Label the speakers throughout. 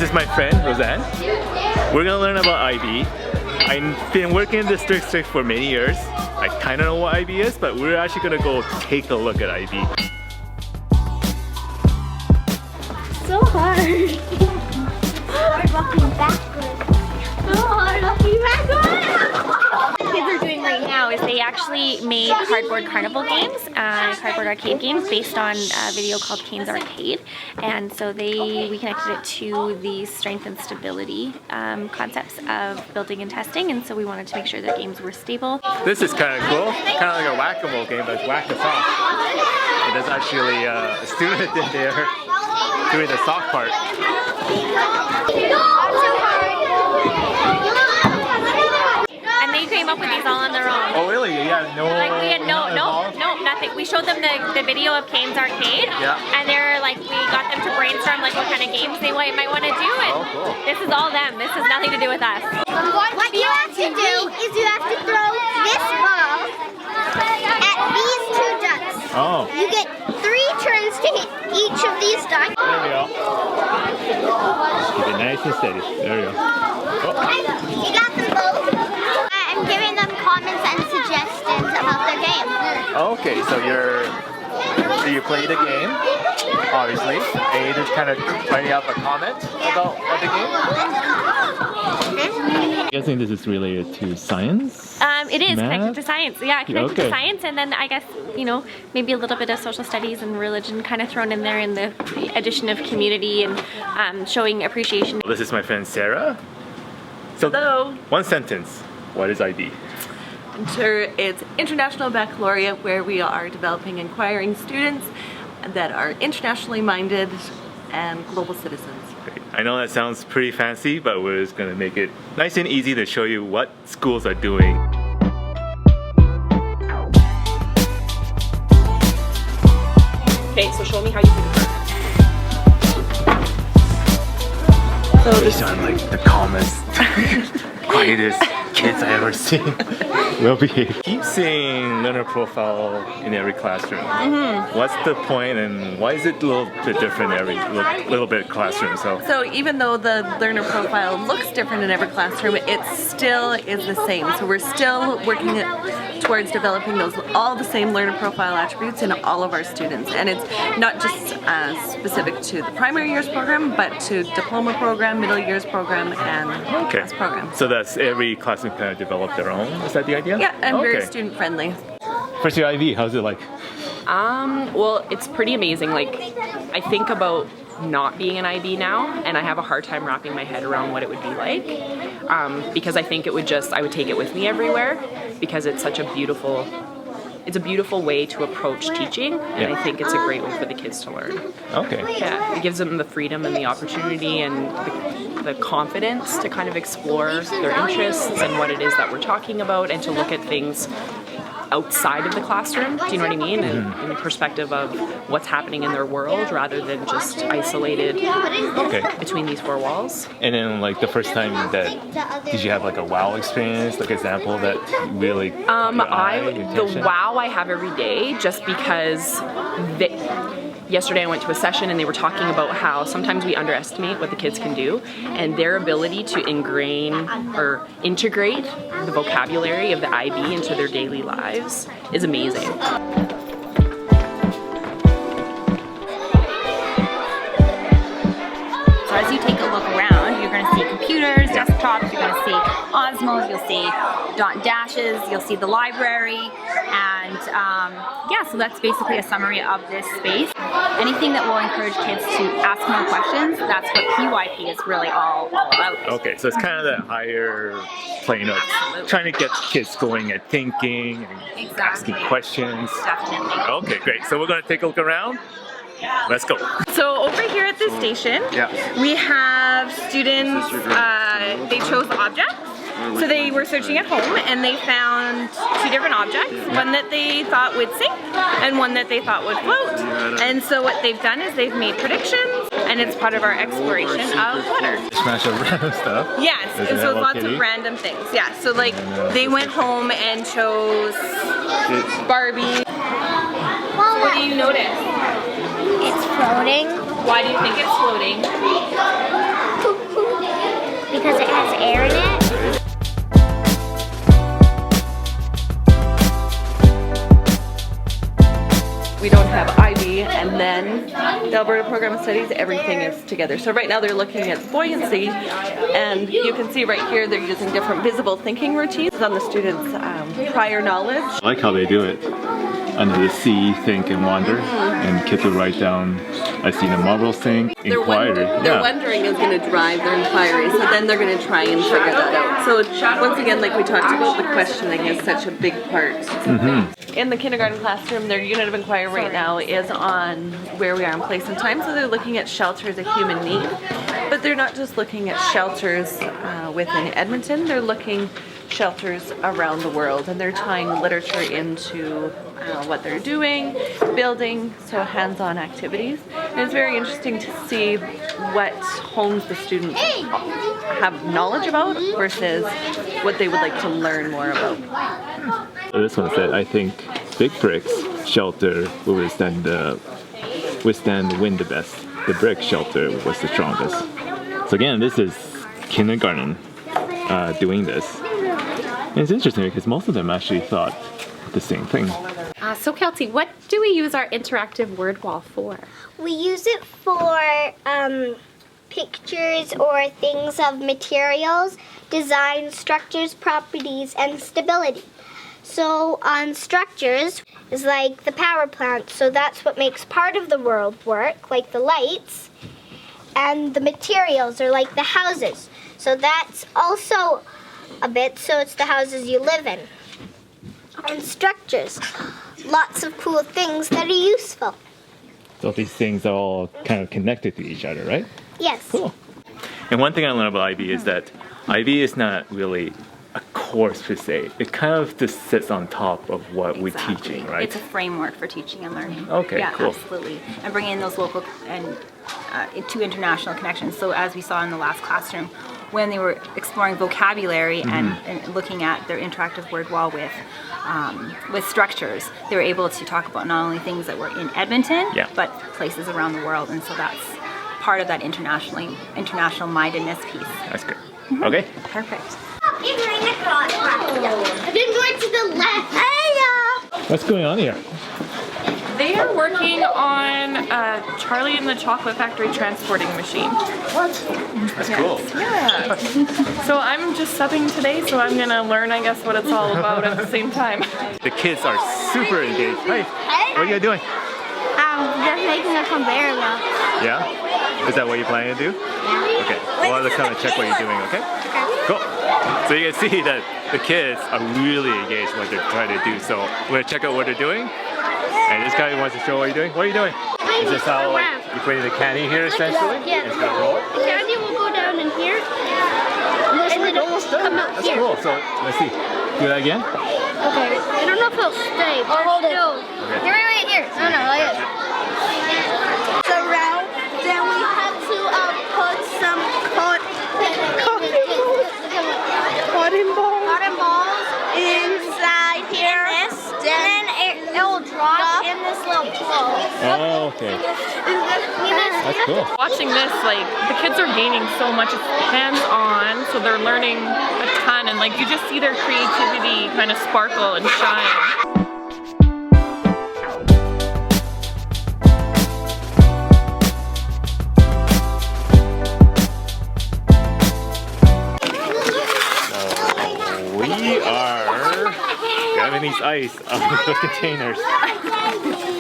Speaker 1: This is my friend, Roseanne. We're gonna learn about IB. I've been working in this district for many years. I kinda know what IB is, but we're actually gonna go take a look at IB.
Speaker 2: So hard. Hard walking backwards. So hard walking backwards.
Speaker 3: What kids are doing right now is they actually made cardboard carnival games, cardboard arcade games based on a video called Kane's Arcade, and so we connected it to the strength and stability concepts of building and testing, and so we wanted to make sure the games were stable.
Speaker 1: This is kind of cool, kind of like a whack-a-mole game, but it's whack-a-sock. And there's actually a student in there doing the sock part.
Speaker 3: And they came up with these all on their own.
Speaker 1: Oh really? Yeah, no.
Speaker 3: Like we had nothing. We showed them the video of Kane's Arcade, and they're like, we got them to brainstorm like what kind of games they might want to do, and this is all them. This has nothing to do with us.
Speaker 2: What you have to do is you have to throw this ball at these two ducks.
Speaker 1: Oh.
Speaker 2: You get 3 turns to hit each of these ducks.
Speaker 1: There we go. Keep it nice and steady. There we go. Oh.
Speaker 2: You got them both. I'm giving them comments and suggestions about their game.
Speaker 1: Okay, so you play the game, obviously, and you just kind of writing up a comment about the game. You guys think this is related to science?
Speaker 3: It is
Speaker 1: Math?
Speaker 3: connected to science. Yeah, connected to science, and then I guess, you know, maybe a little bit of social studies and religion kind of thrown in there in the addition of community and showing appreciation.
Speaker 1: This is my friend Sarah. So,
Speaker 4: hello.
Speaker 1: One sentence. What is IB?
Speaker 4: It's International Baccalaureate, where we are developing inquiring students that are internationally minded and global citizens.
Speaker 1: Great. I know that sounds pretty fancy, but we're just going to make it nice and easy to show you what schools are doing.
Speaker 4: Okay, so show me how you do it. So
Speaker 1: These are like the calmest, quietest kids I've ever seen. Well behaved. Keep seeing learner profile in every classroom. What's the point, and why is it a little bit different every little bit classroom?
Speaker 4: So even though the learner profile looks different in every classroom, it still is the same. So we're still working towards developing all the same learner profile attributes in all of our students, and it's not just specific to the primary years program, but to diploma program, middle years program, and class program.
Speaker 1: So that's every classroom kind of develop their own. Is that the idea?
Speaker 4: Yeah, and very student friendly.
Speaker 1: First year IB, how's it like?
Speaker 5: Well, it's pretty amazing. Like, I think about not being an IB now, and I have a hard time wrapping my head around what it would be like, because I think I would take it with me everywhere, because it's such a beautiful way to approach teaching, and I think it's a great way for the kids to learn.
Speaker 1: Okay.
Speaker 5: Yeah, it gives them the freedom and the opportunity and the confidence to kind of explore their interests and what it is that we're talking about, and to look at things outside of the classroom, do you know what I mean? In the perspective of what's happening in their world, rather than just isolated between these 4 walls.
Speaker 1: And then like the first time did you have like a wow experience, like example that really
Speaker 5: the wow I have every day, just because yesterday I went to a session and they were talking about how sometimes we underestimate what the kids can do, and their ability to ingrain or integrate the vocabulary of the IB into their daily lives is amazing.
Speaker 6: So as you take a look around, you're going to see computers, desktops, you're going to see Osmos, you'll see dot dashes, you'll see the library, and so that's basically a summary of this space. Anything that will encourage kids to ask more questions, that's what PYP is really all about.
Speaker 1: Okay, so it's kind of that higher plane of trying to get kids going and thinking and asking questions.
Speaker 6: Definitely.
Speaker 1: Okay, great. So we're going to take a look around. Let's go.
Speaker 3: So over here at this station, we have students, they chose objects. So they were searching at home and they found 2 different objects, one that they thought would sink and one that they thought would float. And so what they've done is they've made predictions, and it's part of our exploration of water.
Speaker 1: Smash of random stuff.
Speaker 3: Yes, so lots of random things. Yeah, so like they went home and chose Barbie. So what do you notice?
Speaker 2: It's floating.
Speaker 3: Why do you think it's floating?
Speaker 2: because it has air in it.
Speaker 4: We don't have IB, and then the Alberta Program of Studies, everything is together. So right now they're looking at buoyancy, and you can see right here they're using different visible thinking routines on the students' prior knowledge.
Speaker 1: I like how they do it. Under the sea, think and wander, and kids will write down, I see the marvelous thing, inquiry.
Speaker 4: Their wondering is going to drive their inquiry, so then they're going to try and figure that out. So once again, like we talked about, the questioning is such a big part. In the kindergarten classroom, their unit of inquiry right now is on where we are in place and time, so they're looking at shelter as a human need. But they're not just looking at shelters within Edmonton, they're looking shelters around the world, and they're tying literature into what they're doing, building, so hands-on activities. And it's very interesting to see what homes the students have knowledge about versus what they would like to learn more about.
Speaker 1: This one said, I think big bricks shelter will withstand the wind the best. The brick shelter was the strongest. So again, this is kindergarten doing this. And it's interesting because most of them actually thought the same thing.
Speaker 7: So Kelsey, what do we use our interactive word wall for?
Speaker 2: We use it for pictures or things of materials, design, structures, properties, and stability. So on structures is like the power plant, so that's what makes part of the world work, like the lights. And the materials are like the houses, so that's also a bit, so it's the houses you live in. And structures, lots of cool things that are useful.
Speaker 1: So these things are all kind of connected to each other, right?
Speaker 2: Yes.
Speaker 1: Cool. And one thing I learned about IB is that IB is not really a course per se. It kind of just sits on top of what we're teaching, right?
Speaker 6: It's a framework for teaching and learning.
Speaker 1: Okay,
Speaker 6: yeah,
Speaker 1: cool.
Speaker 6: Absolutely. And bringing in those local and to international connections. So as we saw in the last classroom, when they were exploring vocabulary and looking at their interactive word wall with structures, they were able to talk about not only things that were in Edmonton, but places around the world. And so that's part of that international mindedness piece.
Speaker 1: That's good. Okay.
Speaker 6: Perfect.
Speaker 2: I've been going to the left. Hey,
Speaker 1: What's going on here?
Speaker 3: They are working on Charlie and the Chocolate Factory transporting machine.
Speaker 1: That's cool.
Speaker 3: Yeah. So I'm just subbing today, so I'm gonna learn, I guess, what it's all about at the same time.
Speaker 1: The kids are super engaged. Hey, what are you doing?
Speaker 2: just making a conveyor belt.
Speaker 1: Yeah? Is that what you're planning to do? Yeah. Okay. We'll have to come and check what you're doing, okay? Cool. So you can see that the kids are really engaged in what they're trying to do. So we're gonna check out what they're doing. And this guy wants to show what you're doing. What are you doing? Is this how you're putting the candy here essentially?
Speaker 2: Yeah.
Speaker 1: It's gonna roll?
Speaker 2: The candy will go down in here. And then it'll come out
Speaker 1: That's
Speaker 2: here.
Speaker 1: cool. So let's see. Do that again?
Speaker 2: Okay. I don't know if it'll stay. I'll hold it.
Speaker 1: Okay.
Speaker 2: Right here. No, like it. So round. Then we have to put some cotton balls inside here. Then it will drop in this little bowl.
Speaker 1: Oh, okay. That's cool.
Speaker 3: Watching this, like, the kids are gaining so much. It's hands-on, so they're learning a ton, and like you just see their creativity kind of sparkle and shine.
Speaker 1: We are grabbing these ice out of the containers.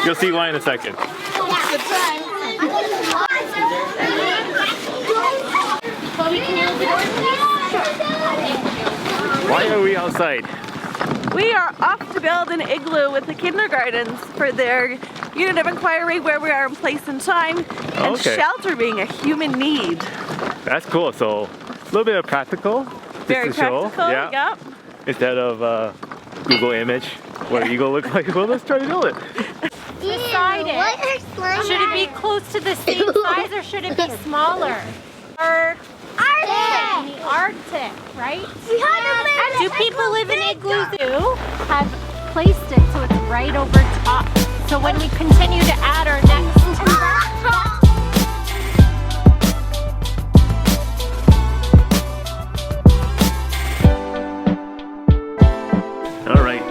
Speaker 1: You'll see why in a second. Why are we outside?
Speaker 4: We are off to build an igloo with the kindergartens for their unit of inquiry where we are in place and time, and
Speaker 1: Okay.
Speaker 4: shelter being a human need.
Speaker 1: That's cool. So a little bit of practical. just
Speaker 4: Very
Speaker 1: to show.
Speaker 4: practical,
Speaker 1: Yeah.
Speaker 4: yep.
Speaker 1: Instead of Google image, what an eagle look like. Well, let's try to build it.
Speaker 7: Should it be close to the same size or should it be smaller? Arctic, right? Do people live in igloos too? Have placed it so it's right over top. So when we continue to add our next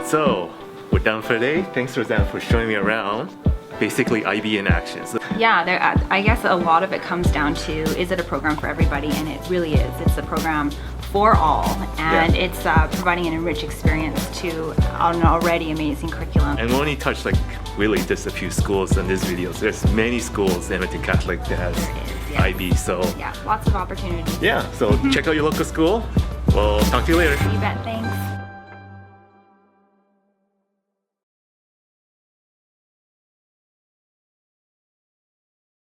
Speaker 1: So we're done for today. Thanks Roseanne for showing me around. Basically IB in action.
Speaker 6: Yeah, I guess a lot of it comes down to, is it a program for everybody? And it really is. It's a program for all, and it's providing an enriched experience to an already amazing curriculum.
Speaker 1: And we only touched like really just a few schools in these videos. There's many schools in Edmonton Catholic that has IB, so
Speaker 6: yeah, lots of opportunities.
Speaker 1: yeah, so check out your local school. We'll talk to you later.
Speaker 6: You bet, thanks.